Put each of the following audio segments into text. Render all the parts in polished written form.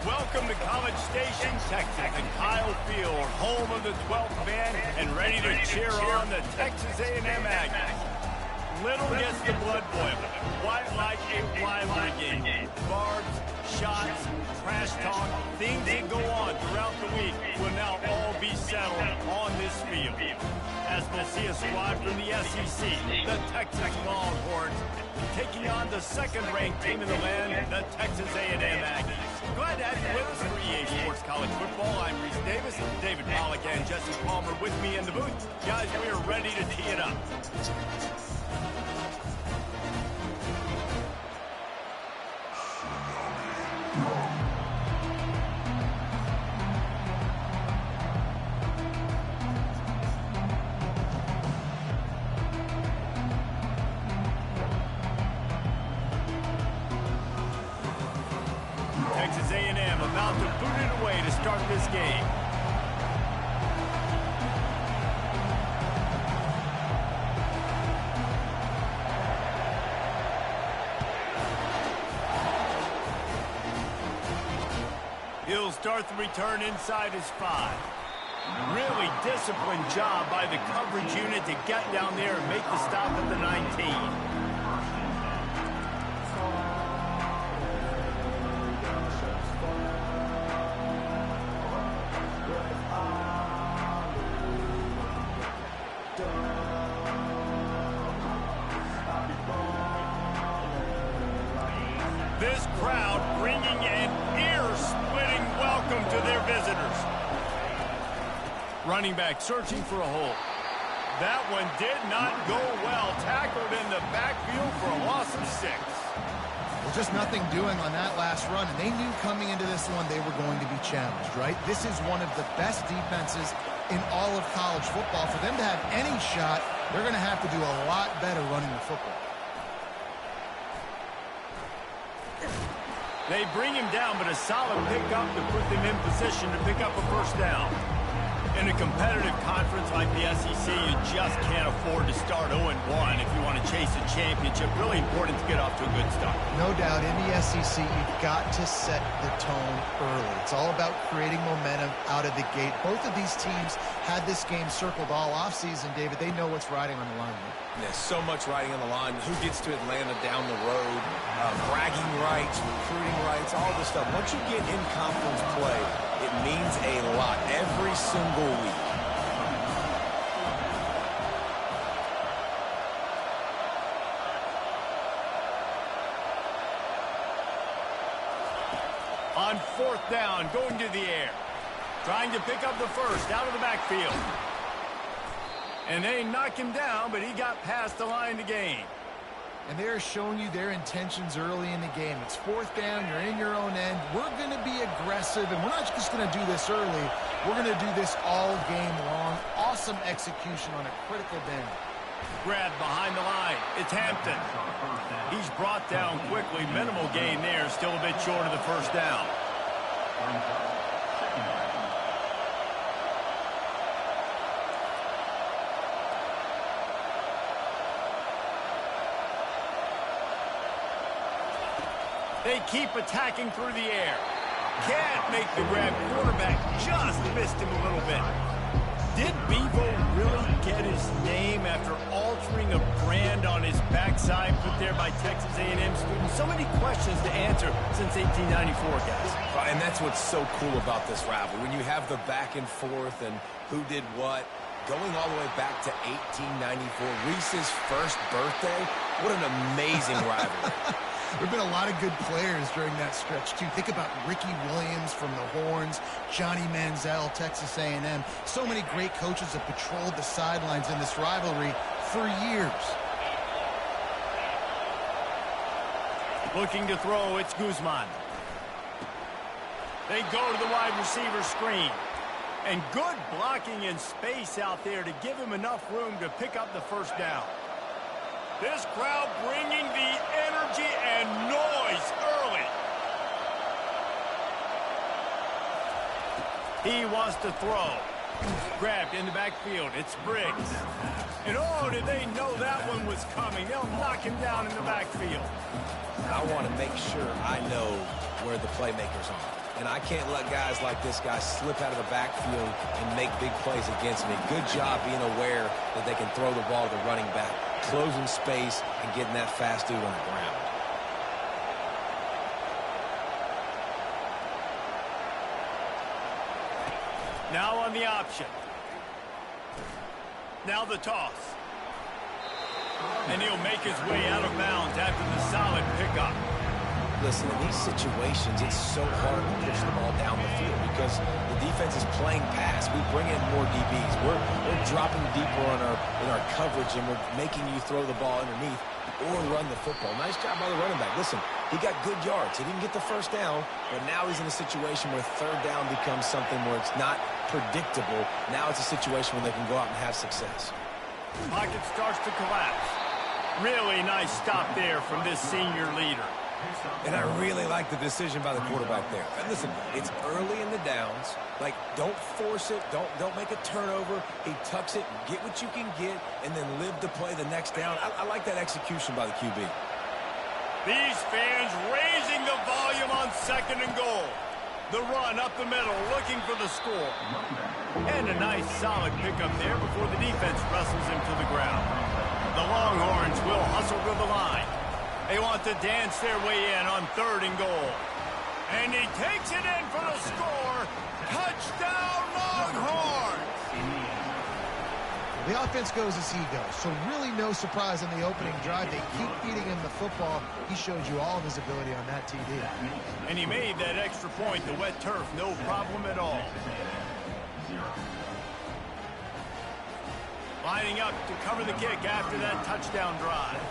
Welcome to College Station, Texas, and Kyle Field, home of the 12th man, and ready to cheer on the Texas A&M Aggies. Little gets the blood boiling, quite like a rivalry game. Barbs, shots, trash talk, things that go on throughout the week will now all be settled on this field. As we'll see a squad from the SEC, the Texas Longhorns, taking on the second-ranked team in the land, the Texas A&M Aggies. Glad to have you with us for EA Sports College Football. I'm Reese Davis, David Pollack, and Jesse Palmer with me in the booth. Guys, we are ready to tee it up. Texas A&M about to boot it away to start this game. He'll start the return inside his 5. Really disciplined job by the coverage unit to get down there and make the stop at the 19. This crowd bringing an ear-splitting welcome to their visitors. Running back searching for a hole. That one did not go well. Tackled in the backfield for a loss of 6. Well, just nothing doing on that last run, and they knew coming into this one they were going to be challenged, right? This is one of the best defenses in all of college football. For them to have any shot, they're going to have to do a lot better running the football. They bring him down, but a solid pickup to put them in position to pick up a first down. In a competitive conference like the SEC, you just can't afford to start 0-1 if you want to chase a championship. Really important to get off to a good start. No doubt, in the SEC, you've got to set the tone early. It's all about creating momentum out of the gate. Both of these teams had this game circled all offseason, David. They know what's riding on the line here. There's so much riding on the line. Who gets to Atlanta down the road, bragging rights, recruiting rights, all this stuff. Once you get in conference play, it means a lot every single week. On 4th down, going to the air. Trying to pick up the first out of the backfield. And they knock him down, but he got past the line to gain. And they're showing you their intentions early in the game. It's 4th down, you're in your own end. We're going to be aggressive, and we're not just going to do this early. We're going to do this all game long. Awesome execution on a critical down. Grabbed behind the line. It's Hampton. He's brought down quickly. Minimal gain there. Still a bit short of the first down. They keep attacking through the air. Can't make the grab. Quarterback just missed him a little bit. Did Bevo really get his name after altering a brand on his backside put there by Texas A&M students? So many questions to answer since 1894, guys. And that's what's so cool about this rivalry. When you have the back and forth and who did what, going all the way back to 1894, Reese's first birthday, what an amazing rivalry. There have been a lot of good players during that stretch, too. Think about Ricky Williams from the Horns, Johnny Manziel, Texas A&M. So many great coaches have patrolled the sidelines in this rivalry for years. Looking to throw, it's Guzman. They go to the wide receiver screen. And good blocking in space out there to give him enough room to pick up the first down. This crowd bringing the energy and noise early. He wants to throw. Grabbed in the backfield. It's Briggs. And oh, did they know that one was coming. They'll knock him down in the backfield. I want to make sure I know where the playmakers are. and I can't let guys like this guy slip out of the backfield and make big plays against me. Good job being aware that they can throw the ball to the running back, closing space, and getting that fast dude on the ground. Now on the option. Now the toss. And he'll make his way out of bounds after the solid pickup. Listen, in these situations, it's so hard to push the ball down the field because the defense is playing pass. We bring in more DBs. We're dropping deeper in our coverage, and we're making you throw the ball underneath or run the football. Nice job by the running back. Listen, he got good yards. He didn't get the first down, but now he's in a situation where third down becomes something where it's not predictable. Now it's a situation where they can go out and have success. Pocket starts to collapse. Really nice stop there from this senior leader. And I really like the decision by the quarterback there. And listen, it's early in the downs. Like, don't force it. Don't make a turnover. He tucks it, get what you can get, and then live to play the next down. I like that execution by the QB. These fans raising the volume on 2nd and goal. The run up the middle, looking for the score. And a nice solid pickup there before the defense wrestles him to the ground. The Longhorns will hustle to the line. They want to dance their way in on 3rd and goal. And he takes it in for the score. Touchdown, Longhorns! The offense goes as he goes, so really no surprise in the opening drive. They keep feeding him the football. He showed you all of his ability on that TD. And he made that extra point, the wet turf, no problem at all. Lining up to cover the kick after that touchdown drive.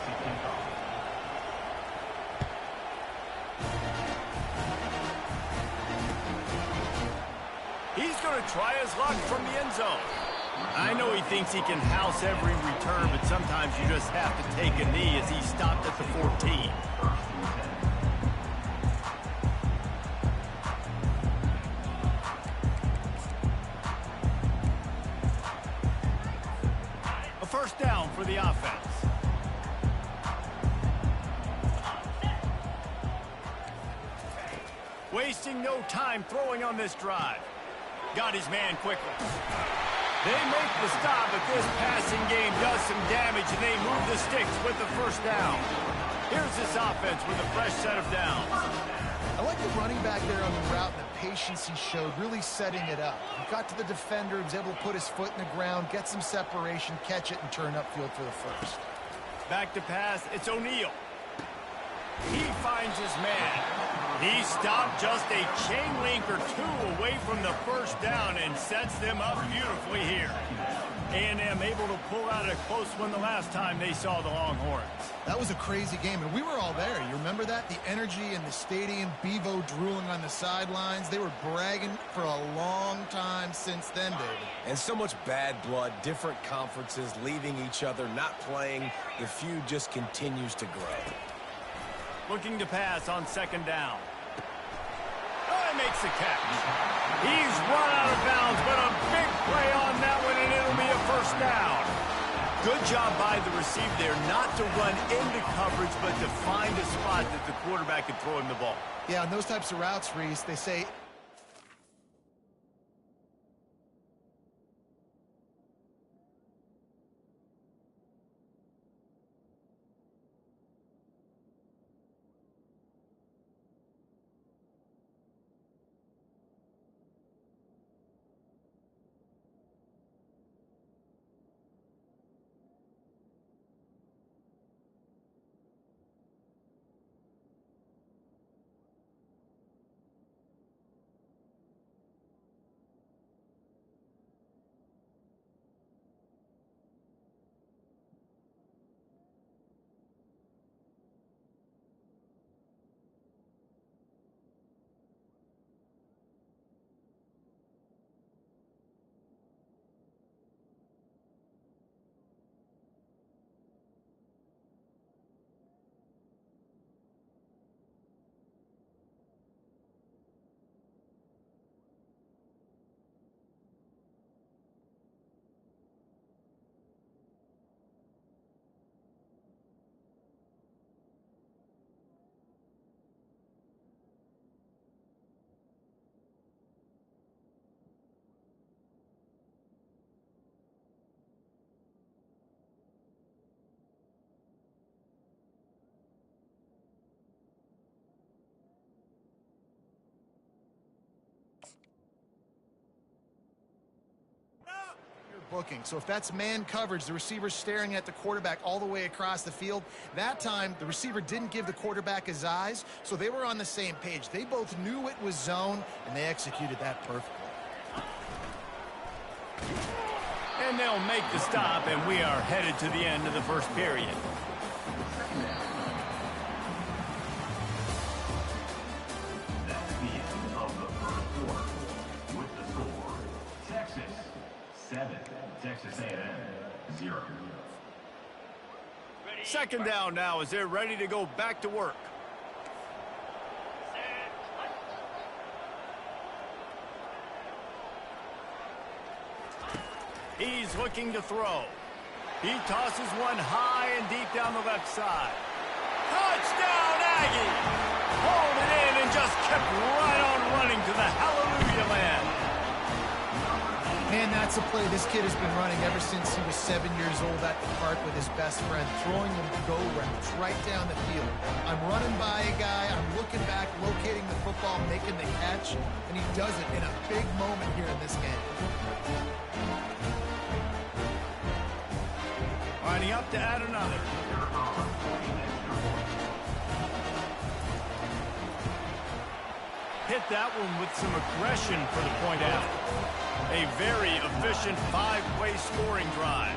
He's going to try his luck from the end zone. I know he thinks he can house every return, but sometimes you just have to take a knee as he stopped at the 14. A first down for the offense. Wasting no time throwing on this drive. Got his man quickly. They make the stop, but this passing game does some damage, and they move the sticks with the first down. Here's this offense with a fresh set of downs. I like the running back there on the route and the patience he showed, really setting it up. He got to the defender, he was able to put his foot in the ground, get some separation, catch it, and turn upfield for the first. Back to pass, it's O'Neal. He finds his man. He stopped just a chain link or two away from the first down and sets them up beautifully here. A&M able to pull out a close one the last time they saw the Longhorns. That was a crazy game, and we were all there. You remember that? The energy in the stadium, Bevo drooling on the sidelines. They were bragging for a long time since then, David. And so much bad blood, different conferences, leaving each other, not playing. The feud just continues to grow. Looking to pass on 2nd down. Oh, he makes the catch. He's run out of bounds, but a big play on that one, and it'll be a first down. Good job by the receiver there, not to run into coverage, but to find a spot that the quarterback could throw him the ball. Yeah, on those types of routes, Reese, they say looking. So if that's man coverage, the receiver's staring at the quarterback all the way across the field, that time the receiver didn't give the quarterback his eyes, so they were on the same page. They both knew it was zone, and they executed that perfectly. And they'll make the stop, and we are headed to the end of the first period. That's the end of the first quarter. With the score, Texas 7, Texas A&M 0. Second down now as they're ready to go back to work. He's looking to throw. He tosses one high and deep down the left side. Touchdown, Aggie! Pulled it in and just kept right on running to the hallelujah land. Man, that's a play this kid has been running ever since he was 7 years old at the park with his best friend, throwing them go routes right down the field. I'm running by a guy, I'm looking back, locating the football, making the catch, and he does it in a big moment here in this game. Lining up to add another. Hit that one with some aggression for the point out. A very efficient 5-play scoring drive.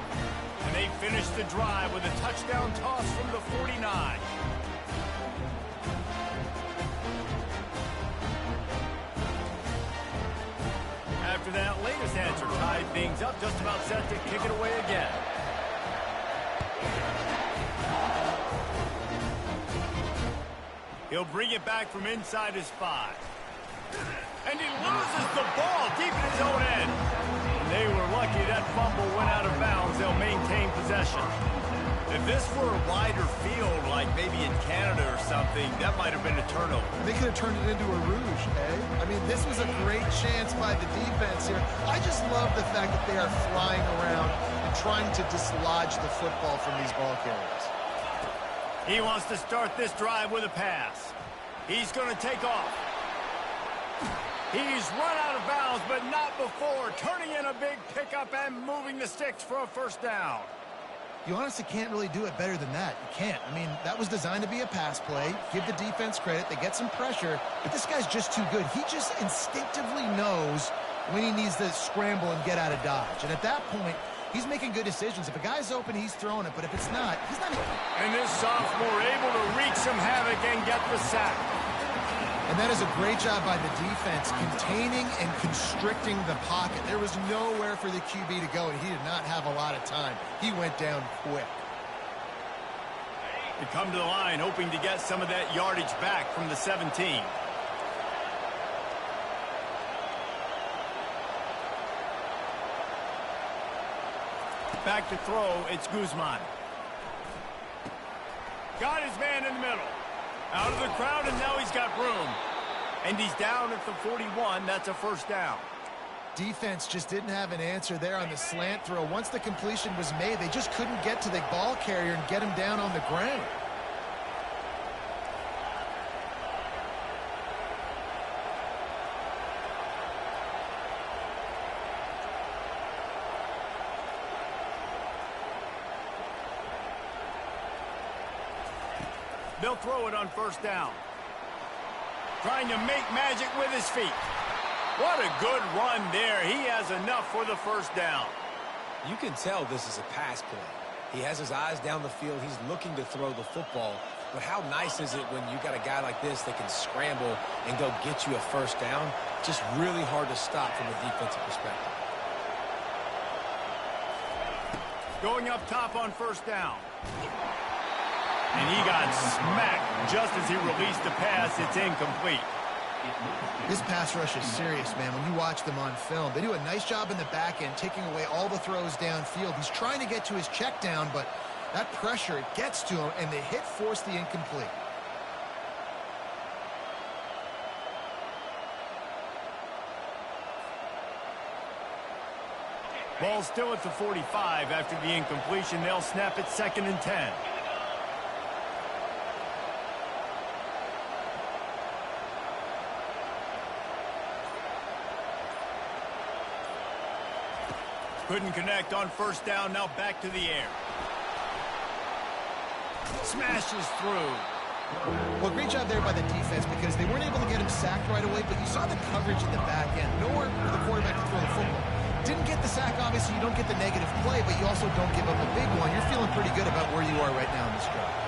And they finish the drive with a touchdown toss from the 49. After that latest answer tied things up, just about set to kick it away again. He'll bring it back from inside his 5. And he loses the ball deep in his own end. They were lucky that fumble went out of bounds. They'll maintain possession. If this were a wider field, like maybe in Canada or something, that might have been a turnover. They could have turned it into a rouge, eh? I mean, this was a great chance by the defense here. I just love the fact that they are flying around and trying to dislodge the football from these ball carriers. He wants to start this drive with a pass. He's going to take off. He's run out of bounds, but not before turning in a big pickup and moving the sticks for a first down. You honestly can't really do it better than that. You can't. I mean, that was designed to be a pass play. Give the defense credit. They get some pressure, but this guy's just too good. He just instinctively knows when he needs to scramble and get out of dodge. And at that point, he's making good decisions. If a guy's open, he's throwing it, but if it's not, he's not. And this sophomore able to wreak some havoc and get the sack. And that is a great job by the defense, containing and constricting the pocket. There was nowhere for the QB to go, and he did not have a lot of time. He went down quick. They come to the line hoping to get some of that yardage back from the 17. Back to throw, it's Guzman. Got his man in the middle. Out of the crowd, and now he's got room. And he's down at the 41. That's a first down. Defense just didn't have an answer there on the slant throw. Once the completion was made, they just couldn't get to the ball carrier and get him down on the ground. They'll throw it on first down. Trying to make magic with his feet. What a good run there. He has enough for the first down. You can tell this is a pass play. He has his eyes down the field. He's looking to throw the football. But how nice is it when you got a guy like this that can scramble and go get you a first down? Just really hard to stop from a defensive perspective. Going up top on first down. And he got smacked just as he released the pass. It's incomplete. This pass rush is serious, man. When you watch them on film, they do a nice job in the back end, taking away all the throws downfield. He's trying to get to his check down, but that pressure, it gets to him, and the hit forced the incomplete. Ball still at the 45 after the incompletion. They'll snap it 2nd and 10. Couldn't connect on first down. Now back to the air. Smashes through. Well, great job there by the defense because they weren't able to get him sacked right away, but you saw the coverage in the back end. Nowhere for the quarterback to throw the football. Didn't get the sack, obviously. You don't get the negative play, but you also don't give up a big one. You're feeling pretty good about where you are right now in this drive.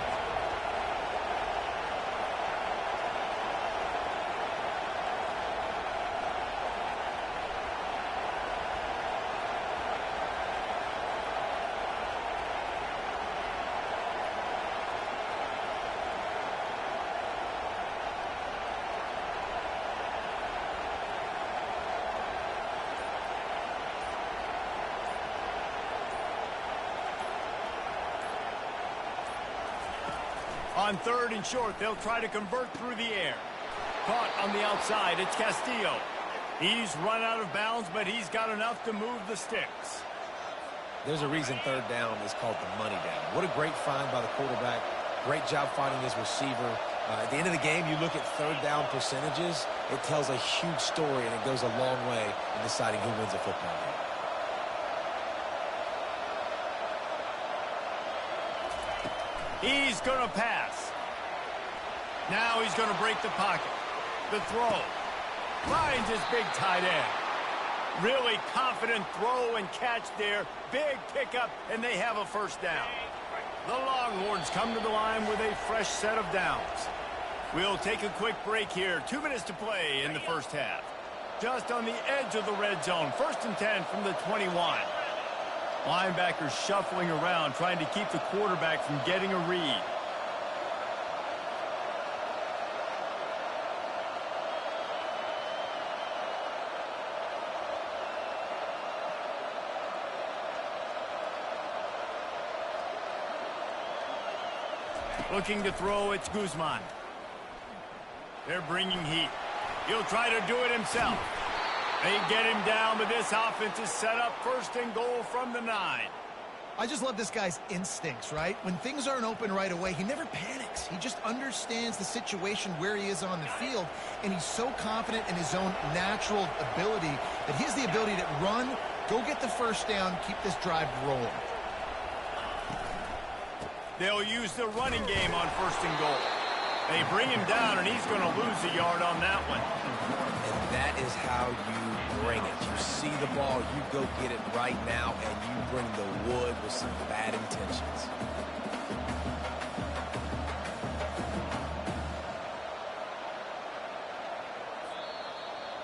On third and short, they'll try to convert through the air. Caught on the outside, it's Castillo. He's run out of bounds, but he's got enough to move the sticks. There's a reason third down is called the money down. What a great find by the quarterback. Great job finding his receiver. At the end of the game, you look at third down percentages. It tells a huge story, and it goes a long way in deciding who wins a football game. He's going to pass. Now he's going to break the pocket. The throw. Finds his big tight end. Really confident throw and catch there. Big pickup, and they have a first down. The Longhorns come to the line with a fresh set of downs. We'll take a quick break here. 2 minutes to play in the first half. Just on the edge of the red zone. 1st and 10 from the 21. Linebackers shuffling around, trying to keep the quarterback from getting a read. Looking to throw, it's Guzman. They're bringing heat. He'll try to do it himself. They get him down, but this offense is set up 1st and goal from the 9. I just love this guy's instincts, right? When things aren't open right away, he never panics. He just understands the situation where he is on the field, and he's so confident in his own natural ability that he has the ability to run, go get the first down, keep this drive rolling. They'll use the running game on 1st and goal. They bring him down, and he's going to lose a yard on that one. And that is how you bring it. You see the ball, you go get it right now, and you bring the wood with some bad intentions.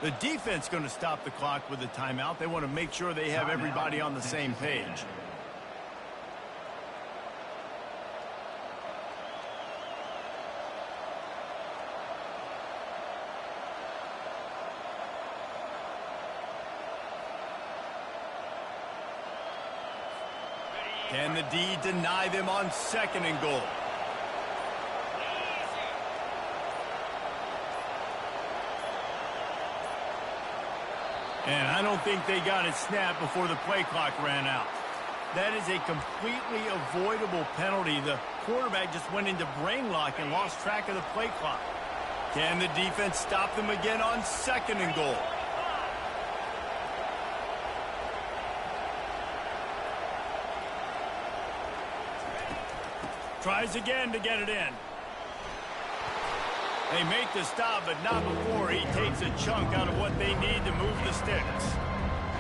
The defense going to stop the clock with a timeout. They want to make sure they have everybody on the same page. Can the D deny them on 2nd and goal? And I don't think they got it snapped before the play clock ran out. That is a completely avoidable penalty. The quarterback just went into brain lock and lost track of the play clock. Can the defense stop them again on 2nd and goal? Tries again to get it in. They make the stop, but not before he takes a chunk out of what they need to move the sticks.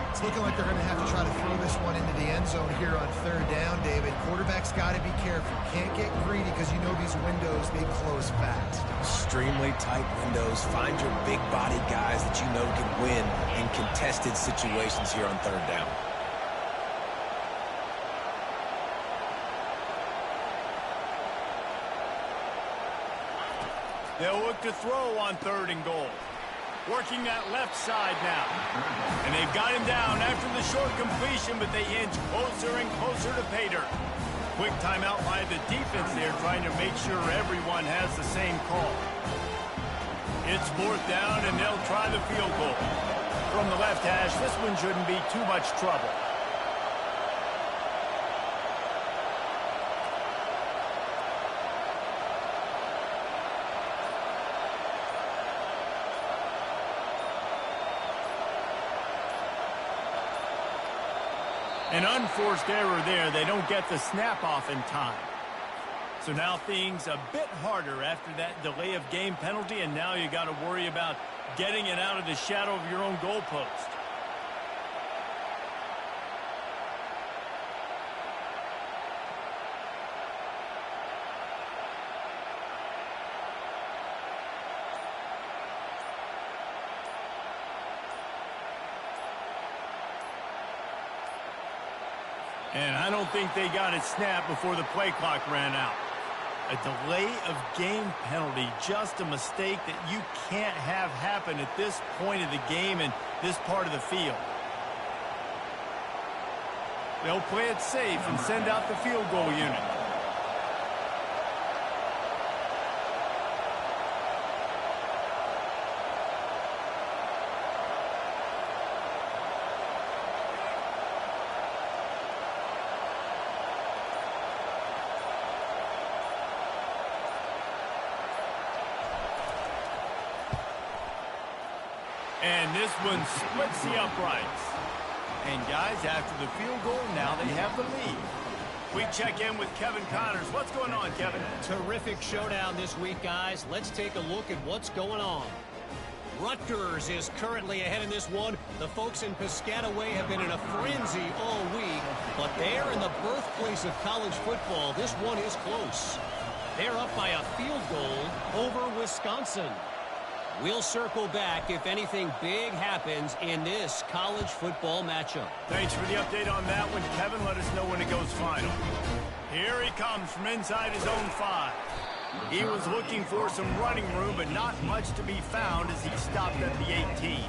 It's looking like they're going to have to try to throw this one into the end zone here on 3rd down, David. Quarterback's got to be careful. Can't get greedy because you know these windows, they close fast. Extremely tight windows. Find your big body guys that you know can win in contested situations here on 3rd down. They'll look to throw on 3rd and goal. Working that left side now. And they've got him down after the short completion, but they inch closer and closer to pay dirt. Quick timeout by the defense there, trying to make sure everyone has the same call. It's 4th down, and they'll try the field goal. From the left hash, this one shouldn't be too much trouble. An unforced error there. They don't get the snap off in time. So now things a bit harder after that delay of game penalty, and now you got to worry about getting it out of the shadow of your own goalpost. And I don't think they got it snapped before the play clock ran out. A delay of game penalty, just a mistake that you can't have happen at this point of the game and this part of the field. They'll play it safe and send out the field goal unit. And this one splits the uprights. And guys, after the field goal, now they have the lead. We check in with Kevin Connors. What's going on, Kevin? Terrific showdown this week, guys. Let's take a look at what's going on. Rutgers is currently ahead in this one. The folks in Piscataway have been in a frenzy all week, but they're in the birthplace of college football. This one is close. They're up by a field goal over Wisconsin. We'll circle back if anything big happens in this college football matchup. Thanks for the update on that one, Kevin. Let us know when it goes final. Here he comes from inside his own 5. He was looking for some running room, but not much to be found as he stopped at the 18.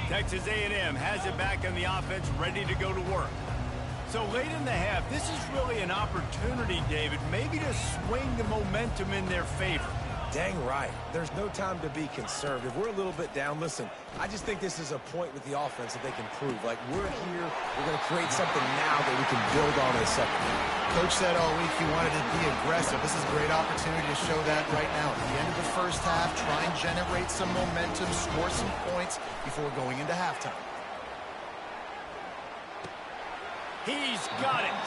Texas A&M has it back on the offense, ready to go to work. So late in the half, this is really an opportunity, David, maybe to swing the momentum in their favor. Dang right. There's no time to be conservative. We're a little bit down. Listen, I just think this is a point with the offense that they can prove. Like, we're here, we're going to create something now that we can build on in a second. Coach said all week he wanted to be aggressive. This is a great opportunity to show that right now. At the end of the first half, try and generate some momentum, score some points before going into halftime. He's got it.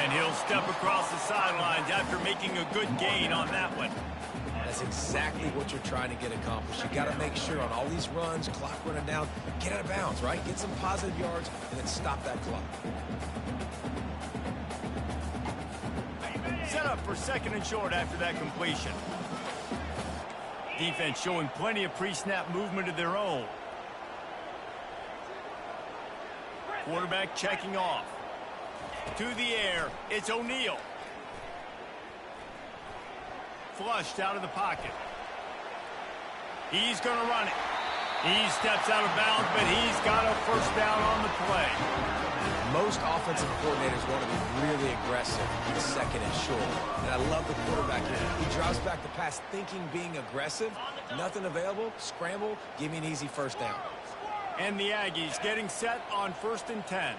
And he'll step across the sidelines after making a good gain on that one. That's exactly what you're trying to get accomplished. You got to make sure on all these runs, clock running down, get out of bounds, right? Get some positive yards and then stop that clock. Set up for 2nd and short after that completion. Defense showing plenty of pre-snap movement of their own. Quarterback checking off. To the air, it's O'Neal. Flushed out of the pocket. He's going to run it. He steps out of bounds, but he's got a first down on the play. Most offensive coordinators want to be really aggressive in 2nd and short. And I love the quarterback here. He drops back the pass thinking being aggressive. Nothing available. Scramble. Give me an easy first down. And the Aggies getting set on 1st and 10.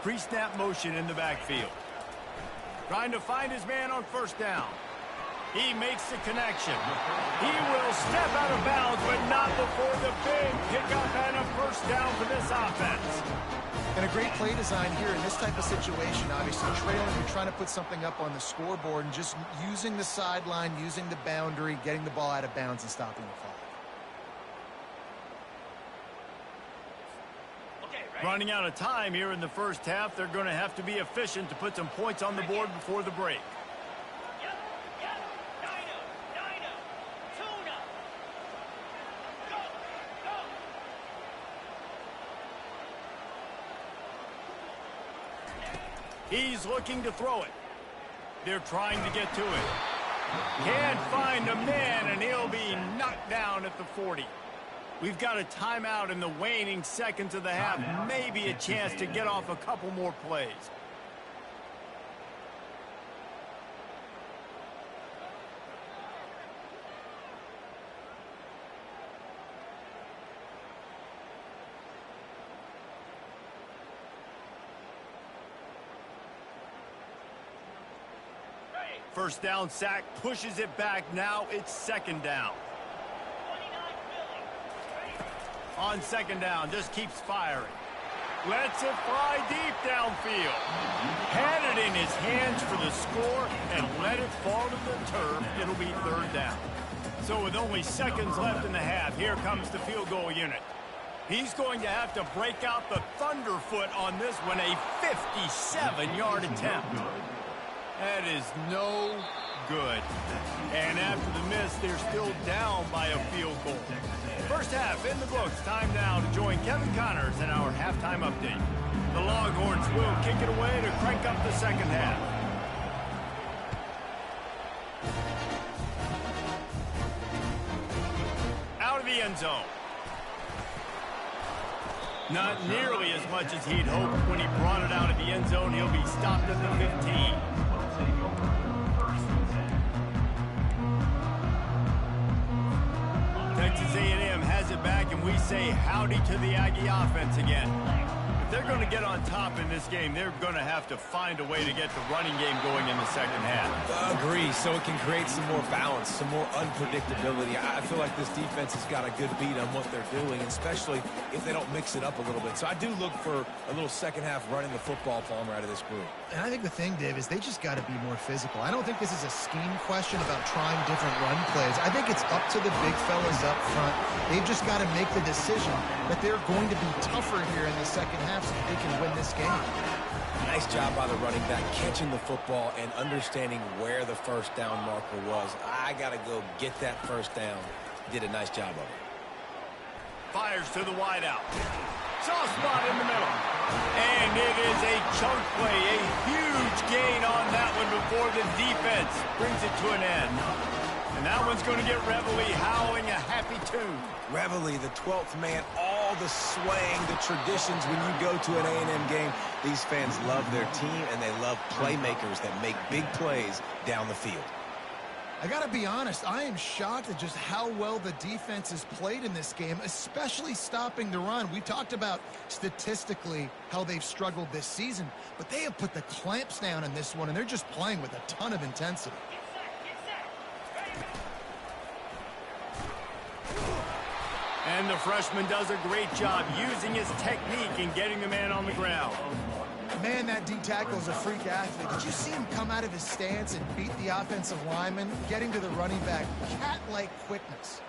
Pre-snap motion in the backfield. Trying to find his man on 1st down. He makes the connection. He will step out of bounds, but not before the big pickup and a first down for this offense. And a great play design here in this type of situation. Obviously, trailing, you're trying to put something up on the scoreboard and just using the sideline, using the boundary, getting the ball out of bounds and stopping the clock. Running out of time here in the first half. They're going to have to be efficient to put some points on the board before the break. He's looking to throw it. They're trying to get to it. Can't find a man, and he'll be knocked down at the 40. We've got a timeout in the waning seconds of the half. Maybe a chance to get off a couple more plays. First down sack, pushes it back. Now it's second down. On second down, just keeps firing. Lets it fly deep downfield. Had it in his hands for the score and let it fall to the turf. It'll be third down. So with only seconds left in the half, here comes the field goal unit. He's going to have to break out the thunderfoot on this one, a 57-yard attempt. That is no good. And after the miss, they're still down by a field goal. First half in the books. Time now to join Kevin Connors in our halftime update. The Longhorns will kick it away to crank up the second half. Out of the end zone. Not nearly as much as he'd hoped when he brought it out of the end zone. He'll be stopped at the 15. Texas A&M has it back, and we say howdy to the Aggie offense again. If they're going to get on top in this game, they're going to have to find a way to get the running game going in the second half. Agree, so it can create some more balance, some more unpredictability. I feel like this defense has got a good beat on what they're doing, especially if they don't mix it up a little bit. So I do look for a little second half running the football, Palmer, out of this group. And I think the thing, Dave, is they just got to be more physical. I don't think this is a scheme question about trying different run plays. I think it's up to the big fellas up front. They've just got to make the decision that they're going to be tougher here in the second half so that they can win this game. Nice job by the running back, catching the football and understanding where the first down marker was. I got to go get that first down. Did a nice job of it. Fires to the wideout. Soft spot in the middle. And it is a chunk play, a huge gain on that one before the defense brings it to an end. And that one's going to get Rivalry howling a happy tune. Rivalry, the 12th man, all the swaying, the traditions when you go to an A&M game. These fans love their team, and they love playmakers that make big plays down the field. I got to be honest, I am shocked at just how well the defense has played in this game, especially stopping the run. We talked about statistically how they've struggled this season, but they have put the clamps down in this one, and they're just playing with a ton of intensity. And the freshman does a great job using his technique and getting the man on the ground. Man, that D tackle is a freak athlete. Did you see him come out of his stance and beat the offensive lineman, getting to the running back? Cat-like quickness.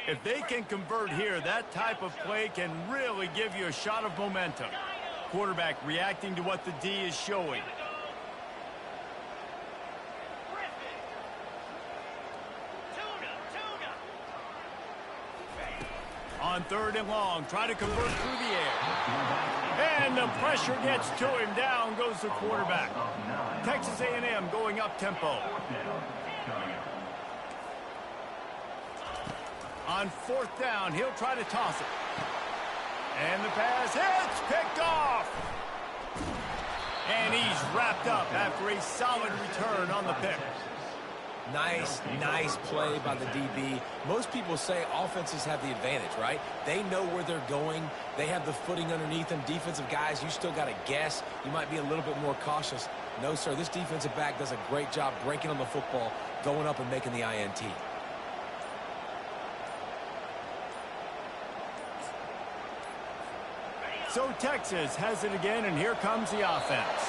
If they can convert here, that type of play can really give you a shot of momentum. Quarterback reacting to what the D is showing. On third and long, try to convert through the air. And the pressure gets to him. Down goes the quarterback. Texas A&M going up tempo. On fourth down, he'll try to toss it. And the pass hits, picked off. And he's wrapped up after a solid return on the pick. Nice play by the DB. Most people say offenses have the advantage, right? They know where they're going. They have the footing underneath them. Defensive guys, you still got to guess. You might be a little bit more cautious. No, sir, this defensive back does a great job breaking on the football, going up and making the INT. So Texas has it again, and here comes the offense.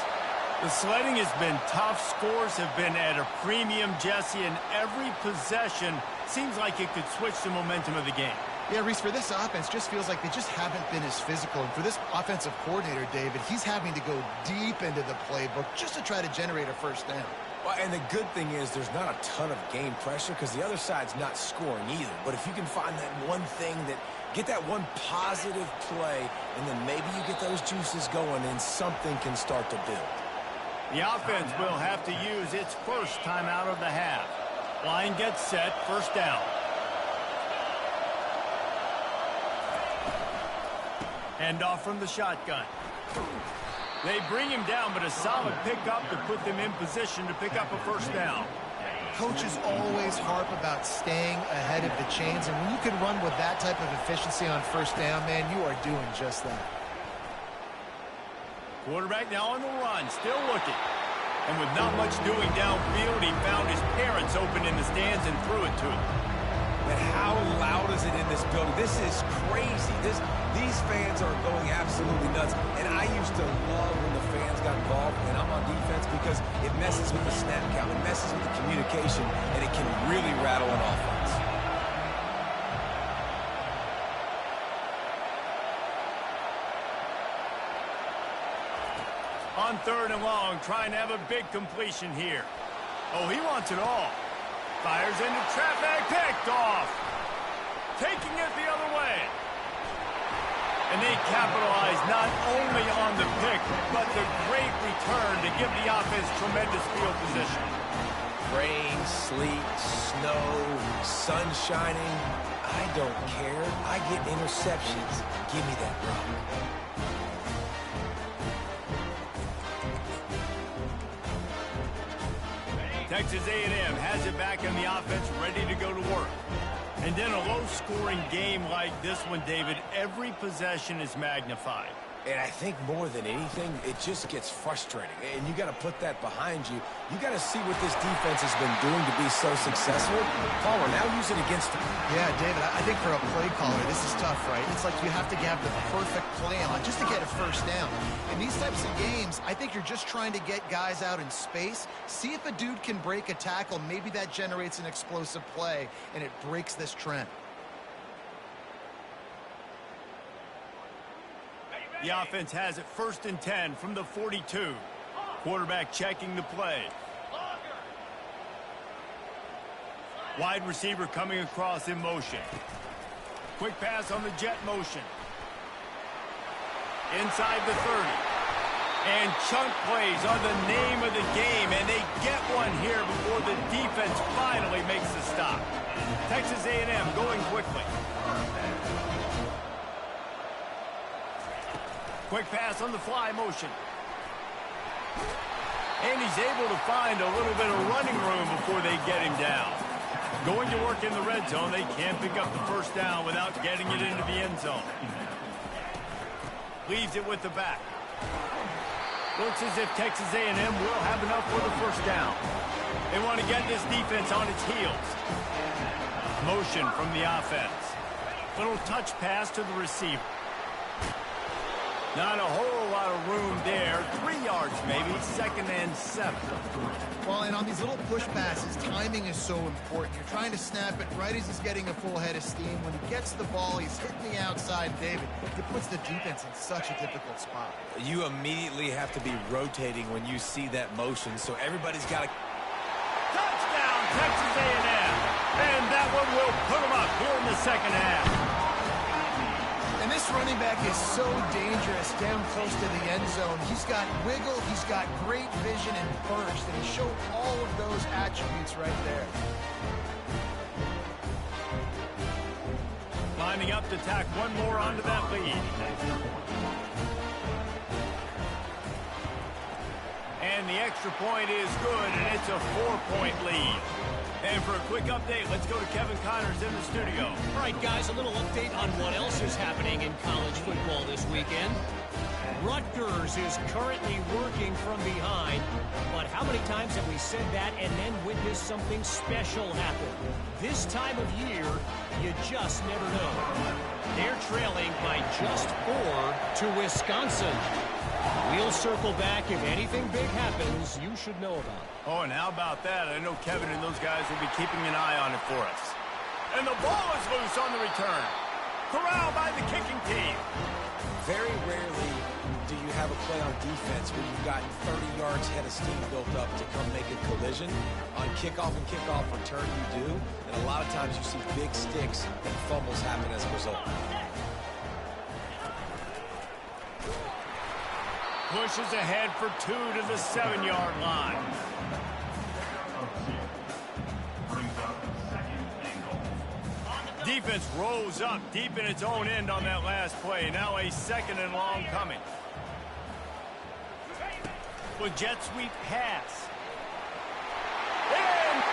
The sledding has been tough. Scores have been at a premium, Jesse, and every possession seems like it could switch the momentum of the game. Yeah, Reese, for this offense, just feels like they just haven't been as physical. And for this offensive coordinator, David, he's having to go deep into the playbook just to try to generate a first down. Well, and the good thing is there's not a ton of game pressure because the other side's not scoring either. But if you can find that one thing that get that one positive play, and then maybe you get those juices going and something can start to build. The offense will have to use its first time out of the half. Line gets set, first down. Hand off from the shotgun. They bring him down, but a solid pickup to put them in position to pick up a first down. coaches always harp about staying ahead of the chains, and when you can run with that type of efficiency on first down, man, you are doing just that. Quarterback now on the run, still looking. And with not much doing downfield, he found his parents open in the stands and threw it to him. And how loud is it in this building? This is crazy. These fans are going absolutely nuts. And I used to love when the fans got involved, and I'm on defense because it messes with the snap count, it messes with the communication, and it can really rattle an offense. On 3rd and long, trying to have a big completion here. Oh, he wants it all. Fires into traffic, picked off. Taking it the other way. And they capitalize not only on the pick, but the great return to give the offense tremendous field position. Rain, sleet, snow, sun shining. I don't care. I get interceptions. Give me that rock. Texas A&M has it back in the offense, ready to go to work. And in a low-scoring game like this one, David, every possession is magnified. And I think more than anything, it just gets frustrating. And you got to put that behind you. You got to see what this defense has been doing to be so successful. Caller, now use it against them. Yeah, David, I think for a play caller, this is tough, right? It's like you have to have the perfect play on just to get a first down. In these types of games, I think you're just trying to get guys out in space, see if a dude can break a tackle. Maybe that generates an explosive play, and it breaks this trend. The offense has it 1st and 10 from the 42. Quarterback checking the play. Wide receiver coming across in motion. Quick pass on the jet motion. Inside the 30. And chunk plays are the name of the game, and they get one here before the defense finally makes the stop. Texas A&M going quickly. Quick pass on the fly motion. And he's able to find a little bit of running room before they get him down. Going to work in the red zone, they can't pick up the first down without getting it into the end zone. Leaves it with the back. Looks as if Texas A&M will have enough for the first down. They want to get this defense on its heels. Motion from the offense. Little touch pass to the receiver. Not a whole lot of room there. 3 yards maybe, 2nd and 7. Well, and on these little push passes, timing is so important. You're trying to snap it right as he's getting a full head of steam. When he gets the ball, he's hitting the outside. David, it puts the defense in such a difficult spot. You immediately have to be rotating when you see that motion, so everybody's got to... Touchdown, Texas A&M. And that one will put them up here in the 2nd half. And this running back is so dangerous down close to the end zone. He's got wiggle, he's got great vision and burst, and he showed all of those attributes right there. Lining up to tack one more onto that lead. And the extra point is good, and it's a 4-point lead. And for a quick update, let's go to Kevin Connors in the studio. All right, guys, a little update on what else is happening in college football this weekend. Rutgers is currently working from behind, but how many times have we said that and then witnessed something special happen? This time of year, you just never know. They're trailing by just 4 to Wisconsin. We'll circle back if anything big happens you should know about. Oh, and how about that? I know Kevin and those guys will be keeping an eye on it for us. And the ball is loose on the return. Corralled by the kicking team. Very rarely do you have a play on defense where you've got 30 yards head of steam built up to come make a collision. On kickoff and kickoff return, you do. And a lot of times you see big sticks and fumbles happen as a result. Pushes ahead for 2 to the 7-yard line. Defense rolls up deep in its own end on that last play. Now a 2nd and long coming. With jet sweep pass. And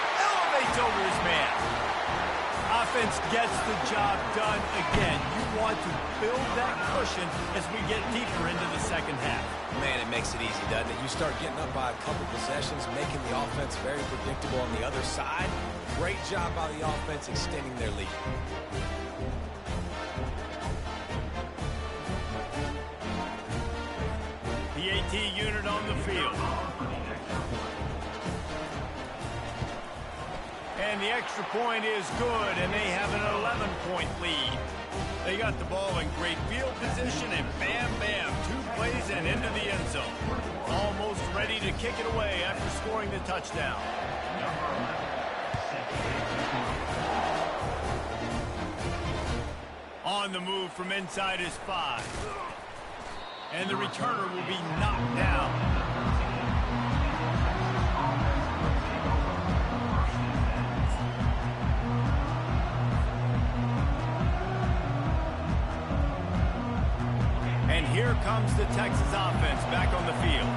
defense gets the job done again. You want to build that cushion as we get deeper into the second half. Man, it makes it easy, doesn't it? You start getting up by a couple possessions, making the offense very predictable on the other side. Great job by the offense extending their lead. The AT unit on the field. And the extra point is good, and they have an 11-point lead. They got the ball in great field position, and bam, bam, 2 plays and into the end zone. Almost ready to kick it away after scoring the touchdown. On the move from inside his 5. And the returner will be knocked down. And here comes the Texas offense back on the field.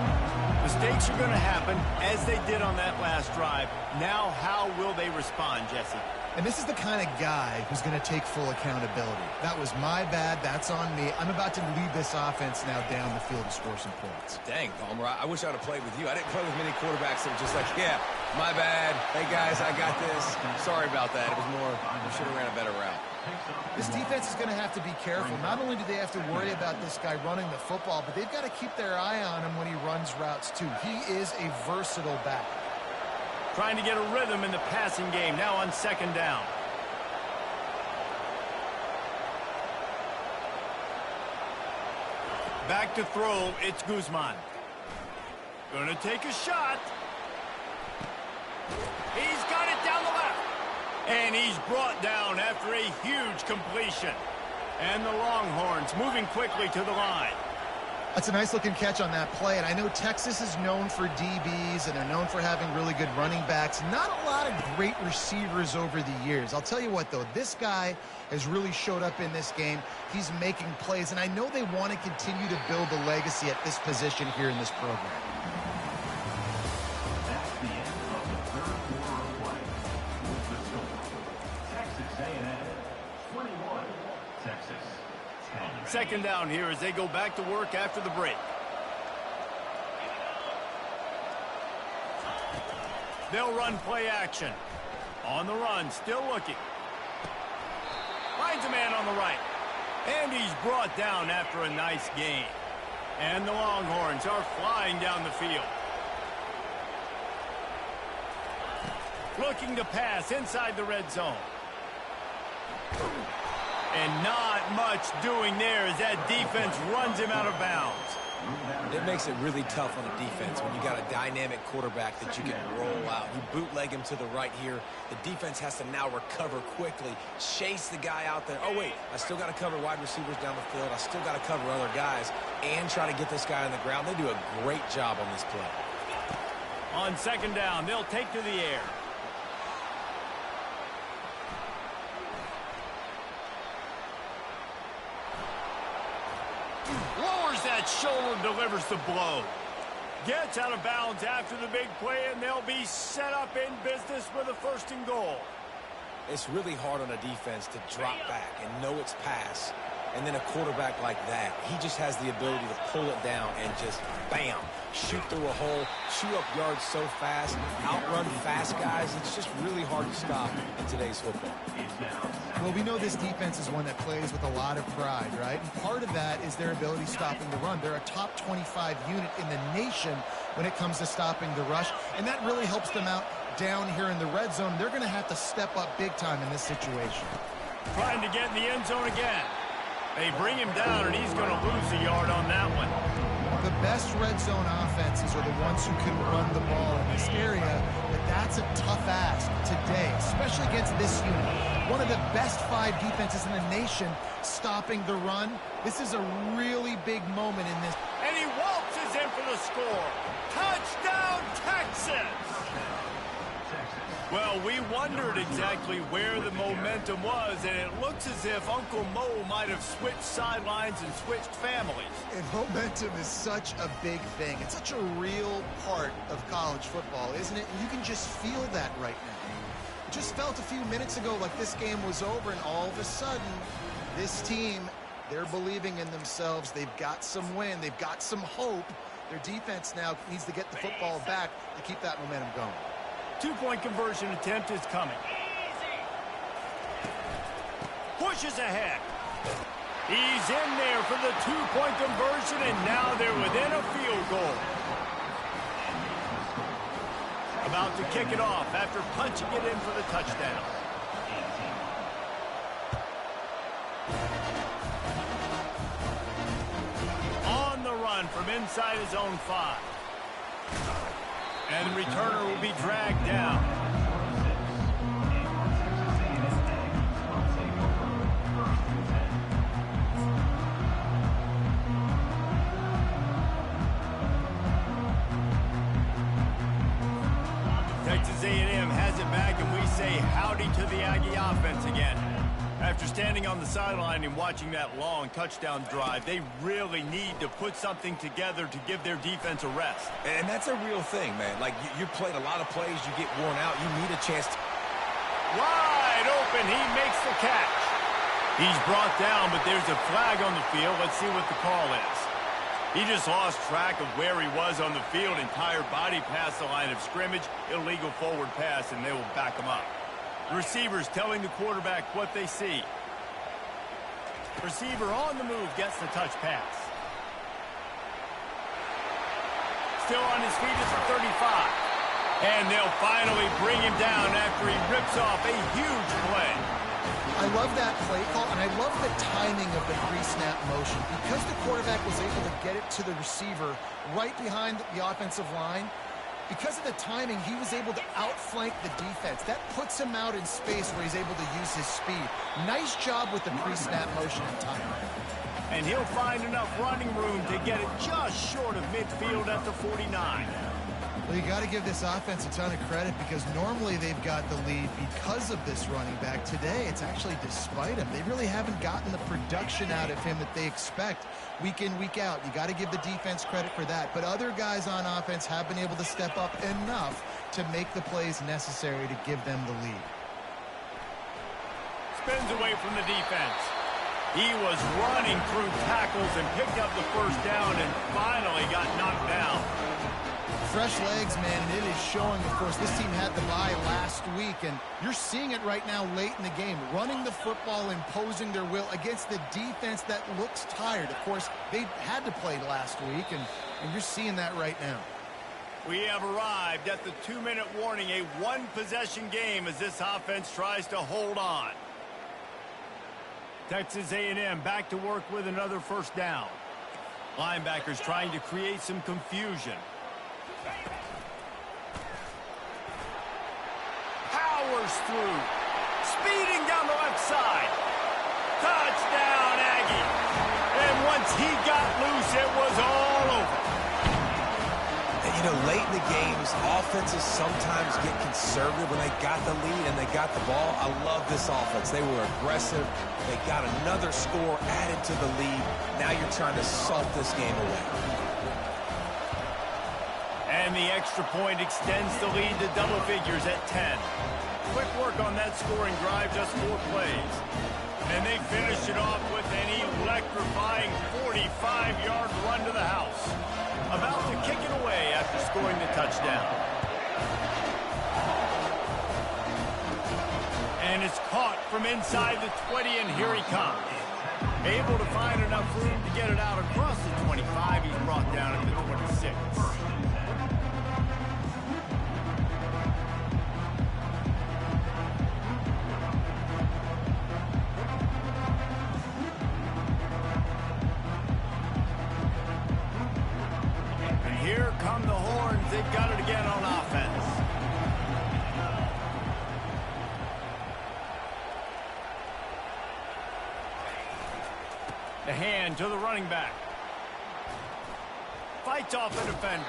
Mistakes are going to happen, as they did on that last drive. Now, how will they respond, Jesse? And this is the kind of guy who's going to take full accountability. That was my bad. That's on me. I'm about to lead this offense now down the field to score some points. Dang, Palmer, I wish I would have played with you. I didn't play with many quarterbacks that were just like, yeah, my bad. Hey, guys, I got this. Sorry about that. It was more, we should have ran a better route. This defense is going to have to be careful. Not only do they have to worry about this guy running the football, but they've got to keep their eye on him when he runs routes, too. He is a versatile back. Trying to get a rhythm in the passing game now on second down. Back to throw, it's Guzman. Gonna take a shot. He's got it down the left. And he's brought down after a huge completion. And the Longhorns moving quickly to the line. That's a nice-looking catch on that play, and I know Texas is known for DBs, and they're known for having really good running backs. Not a lot of great receivers over the years. I'll tell you what, though, this guy has really showed up in this game. He's making plays, and I know they want to continue to build a legacy at this position here in this program. That's the end of the third quarter of play. With the score, Texas A&M 21, Texas 10. Second down here as they go back to work after the break. They'll run play action. On the run, still looking. Finds a man on the right. And he's brought down after a nice gain. And the Longhorns are flying down the field. Looking to pass inside the red zone. And not much doing there as that defense runs him out of bounds. It makes it really tough on the defense when you got a dynamic quarterback that you can roll out. You bootleg him to the right here. The defense has to now recover quickly, chase the guy out there. Oh, wait, I still got to cover wide receivers down the field. I still got to cover other guys and try to get this guy on the ground. They do a great job on this play. On second down, they'll take to the air. Lowers that shoulder, delivers the blow. Gets out of bounds after the big play, and they'll be set up in business with a 1st and goal. It's really hard on a defense to drop back and know it's pass. And then a quarterback like that, he just has the ability to pull it down and just, bam, shoot through a hole, shoot up yards so fast, outrun fast guys. It's just really hard to stop in today's football. Well, we know this defense is one that plays with a lot of pride, right? And part of that is their ability stopping the run. They're a top 25 unit in the nation when it comes to stopping the rush, and that really helps them out down here in the red zone. They're going to have to step up big time in this situation. Trying to get in the end zone again. They bring him down, and he's going to lose a yard on that one. The best red zone offenses are the ones who can run the ball in this area, but that's a tough ask today, especially against this unit. One of the best 5 defenses in the nation stopping the run. This is a really big moment in this. And he waltzes in for the score. Touchdown, Texas! Well, we wondered exactly where the momentum was, and it looks as if Uncle Mo might have switched sidelines and switched families. And momentum is such a big thing. It's such a real part of college football, isn't it? And you can just feel that right now. just felt a few minutes ago like this game was over, and all of a sudden, this team, they're believing in themselves. They've got some wind. They've got some hope. Their defense now needs to get the football back to keep that momentum going. Two-point conversion attempt is coming. Pushes ahead. He's in there for the two-point conversion, and now they're within a field goal. About to kick it off after punching it in for the touchdown. On the run from inside his own 5. And the returner will be dragged down. Texas A&M has it back, and we say howdy to the Aggie offense again. After standing on the sideline and watching that long touchdown drive, they really need to put something together to give their defense a rest. And that's a real thing, man. Like, you played a lot of plays, you get worn out, you need a chance to... Wide open, he makes the catch. He's brought down, but there's a flag on the field. Let's see what the call is. He just lost track of where he was on the field. Entire body past the line of scrimmage. Illegal forward pass, and they will back him up. The receivers telling the quarterback what they see. Receiver on the move gets the touch pass. Still on his feet at the 35. And they'll finally bring him down after he rips off a huge play. I love that play call, and I love the timing of the pre-snap motion. Because the quarterback was able to get it to the receiver right behind the offensive line, because of the timing, he was able to outflank the defense. That puts him out in space where he's able to use his speed. Nice job with the pre-snap motion and timing. And he'll find enough running room to get it just short of midfield at the 49. Well, you got to give this offense a ton of credit because normally they've got the lead because of this running back. Today, it's actually despite him. They really haven't gotten the production out of him that they expect week in, week out. You got to give the defense credit for that. But other guys on offense have been able to step up enough to make the plays necessary to give them the lead. Spins away from the defense. He was running through tackles and picked up the first down and finally got knocked down. Fresh legs, man, and it is showing. Of course, this team had the bye last week, and you're seeing it right now late in the game. Running the football, imposing their will against the defense that looks tired. Of course, they had to play last week, and you're seeing that right now. We have arrived at the 2-minute warning, a one-possession game as this offense tries to hold on. Texas A&M back to work with another first down. Linebackers trying to create some confusion. Powers through. Speeding down the left side. Touchdown, Aggie. And once he got loose, it was all over. And, you know, late in the games, offenses sometimes get conservative when they got the lead and they got the ball. I love this offense. They were aggressive. They got another score added to the lead. Now you're trying to salt this game away. And the extra point extends the lead to double figures at 10. Quick work on that scoring drive, just 4 plays. And they finish it off with an electrifying 45-yard run to the house. About to kick it away after scoring the touchdown. And it's caught from inside the 20, and here he comes. Able to find enough room to get it out across the 25. He's brought down at the 26. Here come the horns. They've got it again on offense. The hand to the running back. Fights off the defender.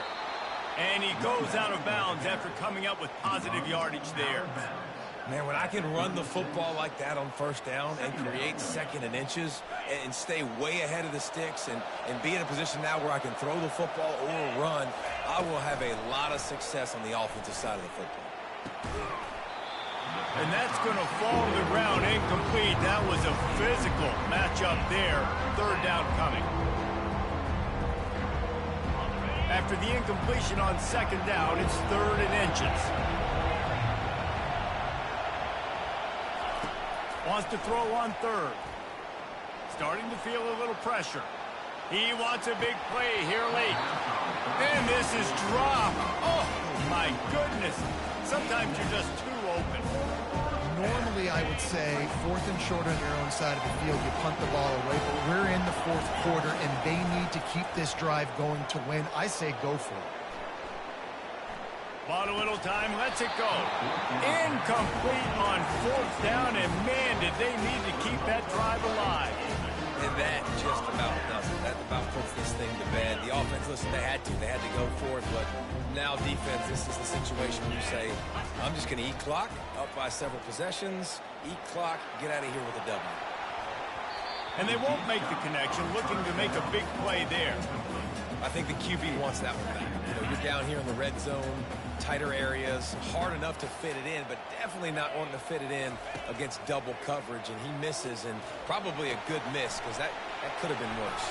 And he goes out of bounds after coming up with positive yardage there. Man, when I can run the football like that on first down and create second and inches and stay way ahead of the sticks and be in a position now where I can throw the football or run, I will have a lot of success on the offensive side of the football. And that's going to fall to the ground incomplete. That was a physical matchup there. Third down coming. After the incompletion on second down, it's 3rd and inches. Wants to throw on 3rd. Starting to feel a little pressure. He wants a big play here late. And this is dropped. Oh, my goodness. Sometimes you're just too open. Normally, I would say 4th and short on your own side of the field, you punt the ball away, but we're in the 4th quarter, and they need to keep this drive going to win. I say go for it. Bought a little time, lets it go. Incomplete on 4th down, and man, did they need to keep that drive alive. And that just about does it. That about puts this thing to bed. The offense, listen, they had to go for it, but now defense, this is the situation where you say, I'm just going to eat clock, up by several possessions, eat clock, get out of here with a W. And they won't make the connection, looking to make a big play there. I think the QB wants that one back. You know, you're down here in the red zone, tighter areas, hard enough to fit it in, but definitely not wanting to fit it in against double coverage, and he misses, and probably a good miss, because that could have been worse.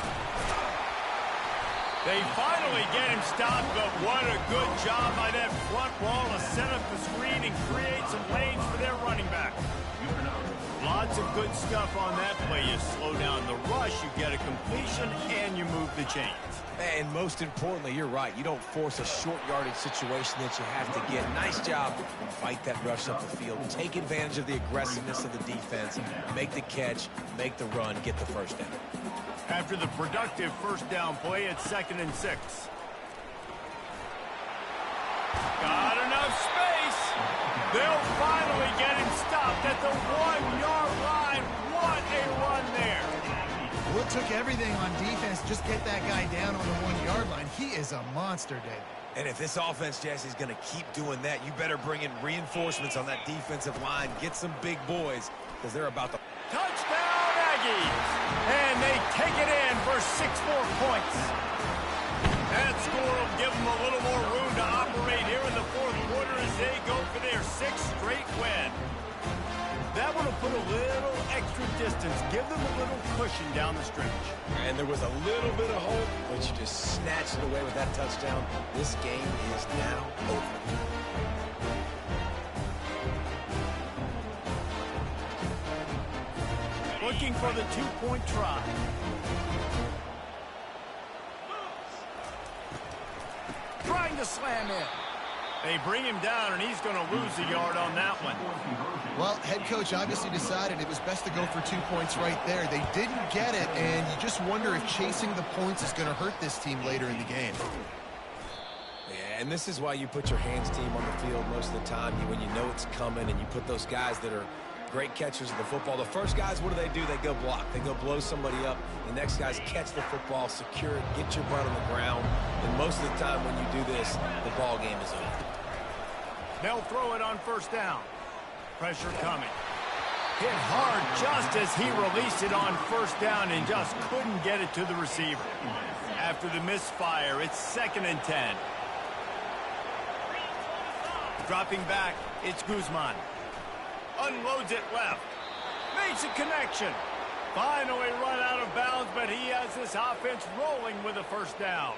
They finally get him stopped, but what a good job by that front wall to set up the screen and create some lanes for their running back. Lots of good stuff on that play. You slow down the rush, you get a completion, and you move the chains. And most importantly, you're right. You don't force a short yardage situation that you have to get. Nice job. Fight that rush up the field. Take advantage of the aggressiveness of the defense. Make the catch, make the run, get the first down. After the productive first down play, it's 2nd and 6. Got enough space. They'll finally get him stopped at the 1-yard line. What a run there. Well, it took everything on defense. Just get that guy down on the 1-yard line. He is a monster, David. And if this offense, Jesse, is going to keep doing that, you better bring in reinforcements on that defensive line. Get some big boys, because they're about to... Touchdown, Aggies! And they take it in for 6 more points. That score will give them a little more room to operate here in the 4th quarter as they go for their 6th straight win. That one will put a little extra distance, give them a little cushion down the stretch. And there was a little bit of hope, but you just snatched it away with that touchdown. This game is now over. Looking for the 2-point try. Trying to slam in. They bring him down, and he's going to lose a yard on that one. Well, head coach obviously decided it was best to go for 2 points right there. They didn't get it, and you just wonder if chasing the points is going to hurt this team later in the game. Yeah, and this is why you put your hands team on the field most of the time when you know it's coming, and you put those guys that are great catchers of the football. The first guys, what do? They go block. They go blow somebody up. The next guys catch the football, secure it, get your butt on the ground. And most of the time when you do this, the ball game is over. They'll throw it on 1st down. Pressure coming. Hit hard just as he released it on 1st down and just couldn't get it to the receiver. After the misfire, it's 2nd and 10. Dropping back, it's Guzman. Unloads it left. Makes a connection. Finally run out of bounds, but he has this offense rolling with a 1st down.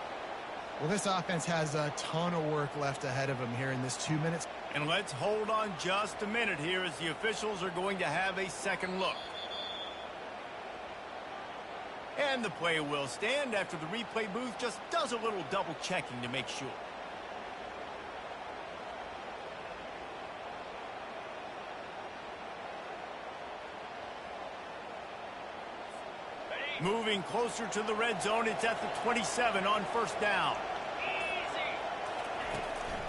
Well, this offense has a ton of work left ahead of them here in this 2 minutes. And let's hold on just a minute here as the officials are going to have a second look. And the play will stand after the replay booth just does a little double checking to make sure. Moving closer to the red zone, it's at the 27 on 1st down.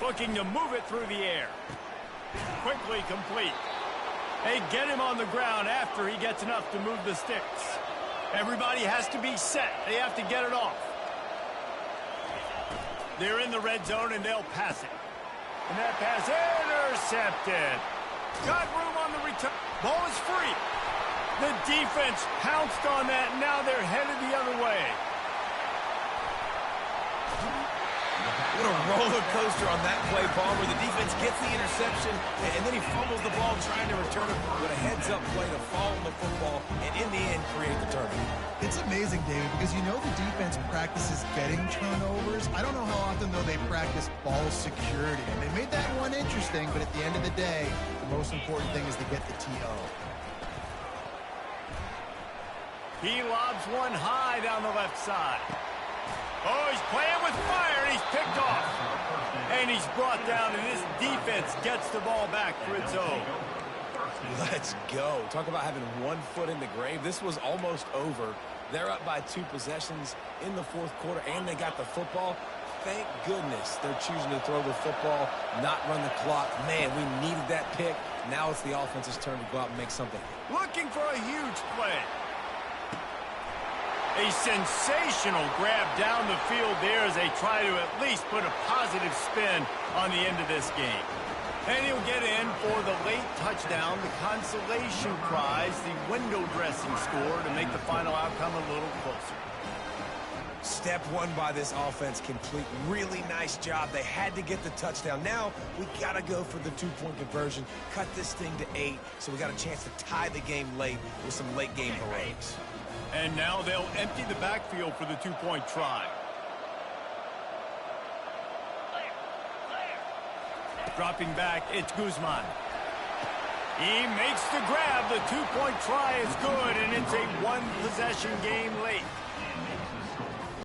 Looking to move it through the air. Quickly complete. They get him on the ground after he gets enough to move the sticks. Everybody has to be set. They have to get it off. They're in the red zone, and they'll pass it. And that pass intercepted. Got room on the return. Ball is free. The defense pounced on that, and now they're headed the other way. What a roller coaster on that play, Palmer. The defense gets the interception, and then he fumbles the ball trying to return it with a heads-up play to fall on the football, and in the end, create the turnover. It's amazing, David, because you know the defense practices getting turnovers. I don't know how often, though, they practice ball security. And they made that one interesting, but at the end of the day, the most important thing is to get the TO. He lobs one high down the left side. Oh, he's playing with fire, and he's picked off. And he's brought down, and this defense gets the ball back for its own. Let's go. Talk about having one foot in the grave. This was almost over. They're up by 2 possessions in the fourth quarter, and they got the football. Thank goodness they're choosing to throw the football, not run the clock. Man, we needed that pick. Now it's the offense's turn to go out and make something. Looking for a huge play. A sensational grab down the field there as they try to at least put a positive spin on the end of this game. And he'll get in for the late touchdown, the consolation prize, the window dressing score to make the final outcome a little closer. Step one by this offense complete. Really nice job. They had to get the touchdown. Now we got to go for the 2-point conversion, cut this thing to 8, so we got a chance to tie the game late with some late game heroics. And now they'll empty the backfield for the 2-point try. Dropping back, it's Guzman. He makes the grab. The 2-point try is good, and it's a one-possession game late.